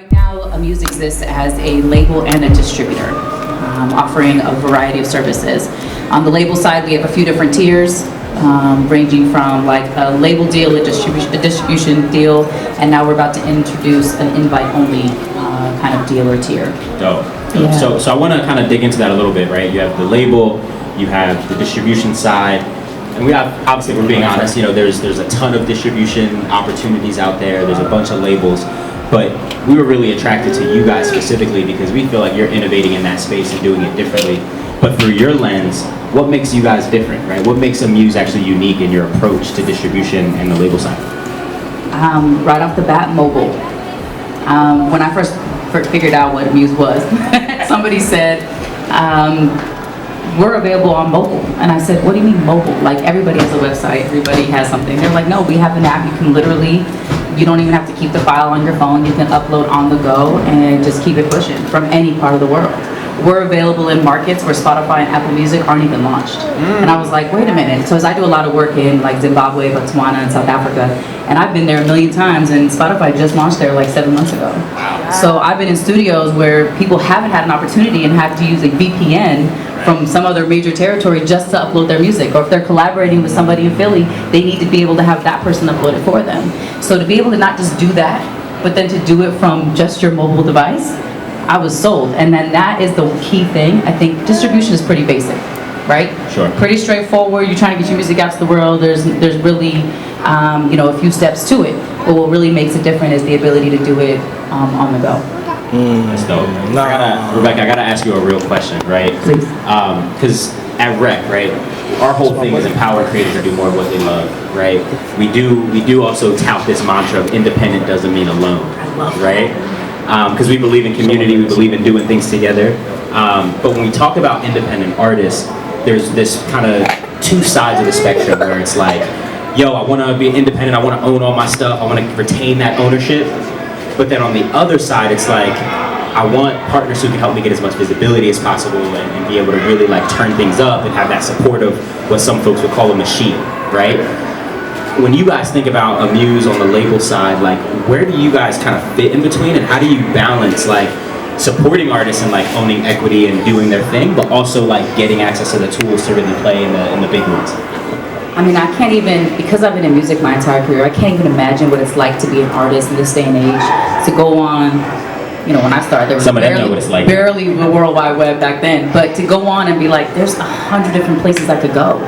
Right now, Amuse exists as a label and a distributor, offering a variety of services. On the label side, we have a few different tiers, ranging from like a label deal, a distribution deal, and now we're about to introduce an invite-only kind of deal or tier. Dope. Yeah. So I want to kind of dig into that a little bit, right? You have the label, you have the distribution side, and we have, obviously, we're being honest, you know, there's a ton of distribution opportunities out there. There's a bunch of labels, but we were really attracted to you guys specifically because we feel like you're innovating in that space and doing it differently. But through your lens, what makes you guys different, right? What makes Amuse actually unique in your approach to distribution and the label side? Right off the bat, mobile. When I first figured out what Amuse was, somebody said, we're available on mobile. And I said, what do you mean mobile? Like everybody has a website, everybody has something. They're like, no, we have an app. You can literally, you don't even have to keep the file on your phone. You can upload on the go and just keep it pushing from any part of the world. We're available in markets where Spotify and Apple Music aren't even launched. And I was like, wait a minute. So as I do a lot of work in like Zimbabwe, Botswana, and South Africa, and I've been there a million times, and Spotify just launched there like 7 months ago. So I've been in studios where people haven't had an opportunity and have to use a VPN from some other major territory just to upload their music. Or if they're collaborating with somebody in Philly, they need to be able to have that person upload it for them. So to be able to not just do that, but then to do it from just your mobile device, I was sold. And then that is the key thing. I think distribution is pretty basic, right? Sure. Pretty straightforward. You're trying to get your music out to the world. There's really, you know, a few steps to it. But what really makes it different is the ability to do it on the go. That's dope. Rebecca, I gotta ask you a real question, right? Please. Because at Rec, right, our whole thing is empower creators to do more of what they love, right? We do also tout this mantra of independent doesn't mean alone, right? Because we believe in community, we believe in doing things together. But when we talk about independent artists, there's this kind of two sides of the spectrum where it's like, yo, I want to be independent, I want to own all my stuff, I want to retain that ownership. But then on the other side, it's like, I want partners who can help me get as much visibility as possible and be able to really like turn things up and have that support of what some folks would call a machine, right? When you guys think about Amuse on the label side, like where do you guys kind of fit in between, and how do you balance like supporting artists and like owning equity and doing their thing, but also like getting access to the tools to really play in the big ones? I mean, I can't even, because I've been in music my entire career, I can't even imagine what it's like to be an artist in this day and age, to go on, you know, when I started, there was barely the World Wide Web back then, but to go on and be like, there's 100 different places I could go.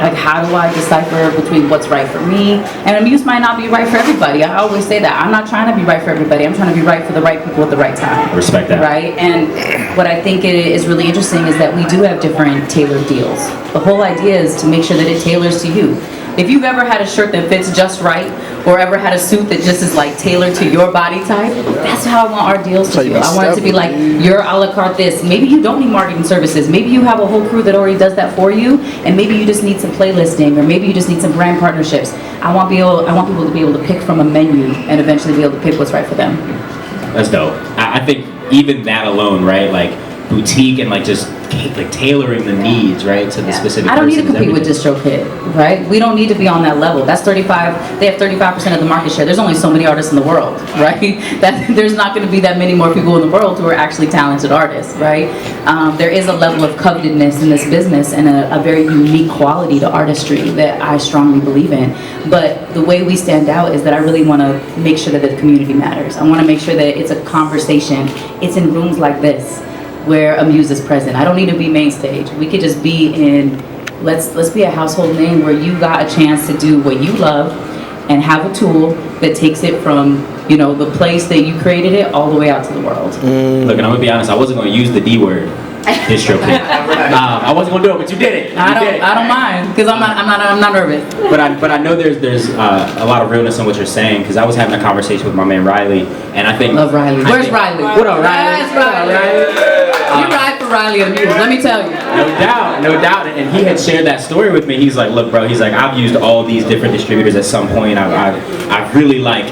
Like, how do I decipher between what's right for me? And Amuse might not be right for everybody. I always say that. I'm not trying to be right for everybody. I'm trying to be right for the right people at the right time. Respect that. Right? And what I think is really interesting is that we do have different tailored deals. The whole idea is to make sure that it tailors to you. If you've ever had a shirt that fits just right, or ever had a suit that just is like tailored to your body type, that's how I want our deals to feel. I want it to be like, you're a la carte this. Maybe you don't need marketing services. Maybe you have a whole crew that already does that for you, and maybe you just need some playlisting, or maybe you just need some brand partnerships. I want people to be able to pick from a menu and eventually be able to pick what's right for them. That's dope. I think even that alone, right? Like boutique and like just like tailoring the needs, right, to the specific. I don't need to compete with DistroKid, right? We don't need to be on that level. That's 35. They have 35% of the market share. There's only so many artists in the world, right? That there's not going to be that many more people in the world who are actually talented artists, right? There is a level of covetedness in this business and a very unique quality to artistry that I strongly believe in. But the way we stand out is that I really want to make sure that the community matters. I want to make sure that it's a conversation. It's in rooms like this where Amuse is present. I don't need to be main stage. We could just be in, let's be a household name where you got a chance to do what you love and have a tool that takes it from, you know, the place that you created it all the way out to the world. Look, and I'm gonna be honest, I wasn't gonna use the D word, DistroKid. I wasn't gonna do it, but you did it. I don't mind, because I'm not nervous. But I know there's a lot of realness in what you're saying, because I was having a conversation with my man Riley, and I think love Riley. Where's Riley? What up, Riley? Yes, Riley. You ride for Riley and Amuse, let me tell you. No doubt. And he had shared that story with me. He's like, look, bro, he's like, I've used all these different distributors at some point. I've really like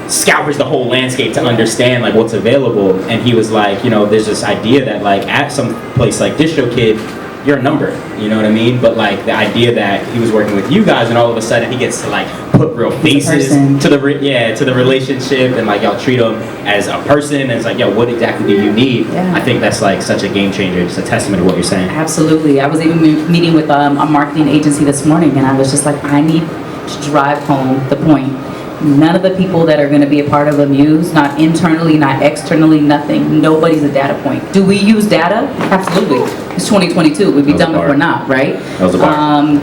scours the whole landscape to understand like what's available. And he was like, you know, there's this idea that like at some place like DistroKid, you're a number, you know what I mean? But like the idea that he was working with you guys and all of a sudden he gets to like put real faces to the to the relationship and like y'all treat him as a person and it's like, yo, what exactly do you need? Yeah. I think that's like such a game changer. It's a testament to what you're saying. Absolutely. I was even meeting with a marketing agency this morning and I was just like, I need to drive home the point. None of the people that are going to be a part of Amuse, not internally, not externally, nothing. Nobody's a data point. Do we use data? Absolutely. It's 2022. We'd be dumb if we're not, right? That was a bar.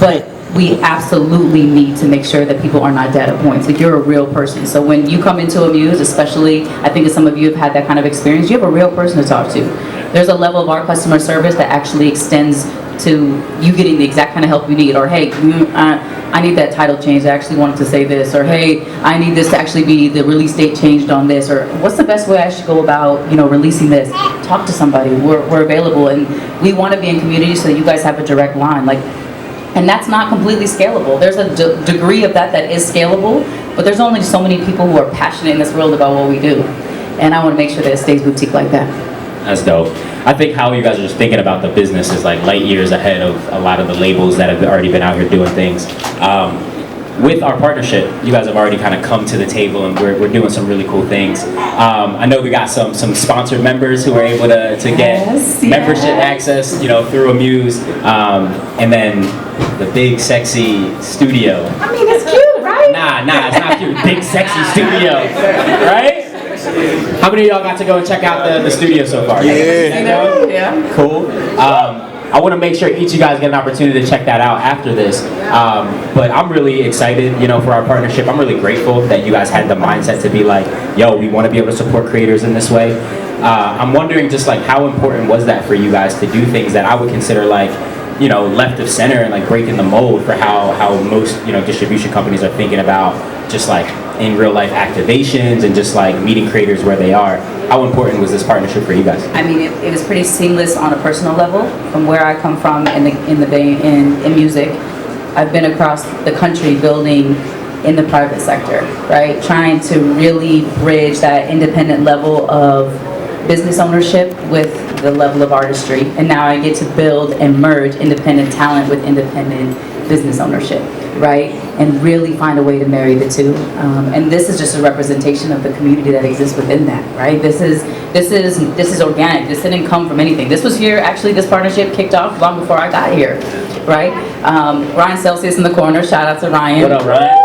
But we absolutely need to make sure that people are not data points. Like you're a real person. So when you come into Amuse, especially, I think that some of you have had that kind of experience, you have a real person to talk to. There's a level of our customer service that actually extends to you getting the exact kind of help you need, or hey, I need that title change, I actually wanted to say this, or hey, I need this to actually be the release date changed on this, or what's the best way I should go about, releasing this? Talk to somebody. We're available, and we want to be in community so that you guys have a direct line. And that's not completely scalable. There's a degree of that is scalable, but there's only so many people who are passionate in this world about what we do, and I want to make sure that it stays boutique like that. That's dope. I think how you guys are just thinking about the business is like light years ahead of a lot of the labels that have already been out here doing things. With our partnership, you guys have already kind of come to the table and we're doing some really cool things. I know we got some sponsored members who are able to get membership access, through Amuse. And then the big sexy studio. I mean, it's cute, right? Nah, it's not cute. Big sexy studio, right? How many of y'all got to go and check out the studio so far? Yeah. Cool. I want to make sure each of you guys get an opportunity to check that out after this. But I'm really excited, for our partnership. I'm really grateful that you guys had the mindset to be like, yo, we want to be able to support creators in this way. I'm wondering just like how important was that for you guys to do things that I would consider like, left of center and like breaking the mold for how most, distribution companies are thinking about just like in real life activations and just like meeting creators where they are. How important was this partnership for you guys? I mean, it was pretty seamless on a personal level. From where I come from in the Bay in music, I've been across the country building in the private sector, right? Trying to really bridge that independent level of business ownership with the level of artistry. And now I get to build and merge independent talent with independent business ownership, right? And really find a way to marry the two. And this is just a representation of the community that exists within that, right? This is organic. This didn't come from anything. This was here, actually, this partnership kicked off long before I got here, right? Ryan Celsius in the corner, shout out to Ryan. What up, Ryan?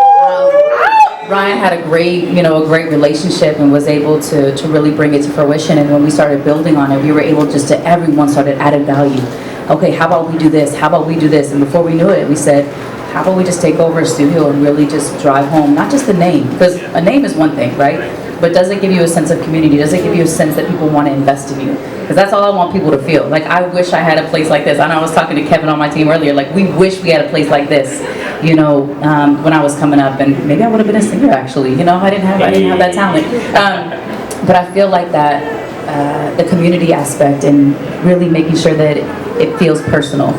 Ryan had a great relationship and was able to really bring it to fruition. And when we started building on it, we were able everyone started adding value. Okay, how about we do this? How about we do this? And before we knew it, we said, how about we just take over a studio and really just drive home, not just the name, because a name is one thing, right? But does it give you a sense of community? Does it give you a sense that people want to invest in you? Because that's all I want people to feel. Like, I wish I had a place like this. I know I was talking to Kevin on my team earlier, like, we wish we had a place like this, when I was coming up, and maybe I would have been a singer, actually. I didn't have that talent. But I feel like that the community aspect and really making sure that it feels personal.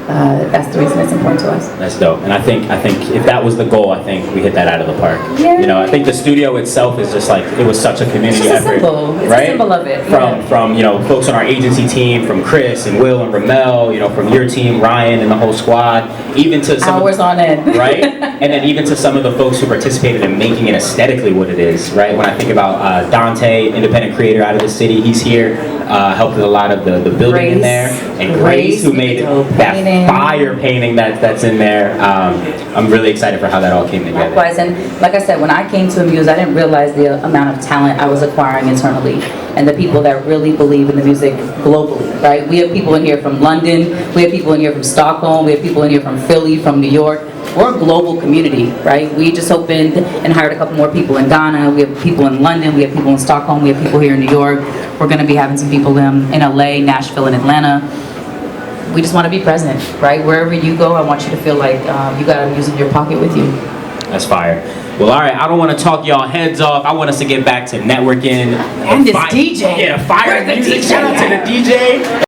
That's the reason it's important to us. That's dope. And I think if that was the goal, I think we hit that out of the park. Yeah. I think the studio itself is just like, it was such a community effort. It's right? a symbol of it. From folks on our agency team, from Chris and Will and Ramel, from your team, Ryan and the whole squad, even to some hours on end. Right? And then even to some of the folks who participated in making it aesthetically what it is, right? When I think about Dante, independent creator out of the city, he's here, helped with a lot of the building in there. And Grace, who made that fire painting that's in there. I'm really excited for how that all came together. Likewise, and like I said, when I came to Amuse, I didn't realize the amount of talent I was acquiring internally and the people that really believe in the music globally, right? We have people in here from London, we have people in here from Stockholm, we have people in here from Philly, from New York. We're a global community, right? We just opened and hired a couple more people in Ghana. We have people in London. We have people in Stockholm. We have people here in New York. We're going to be having some people in LA, Nashville, and Atlanta. We just want to be present, right? Wherever you go, I want you to feel like you got Amuse in your pocket with you. That's fire. Well, all right, I don't want to talk y'all heads off. I want us to get back to networking. And this DJ. Yeah, fire music. Shout out to the DJ.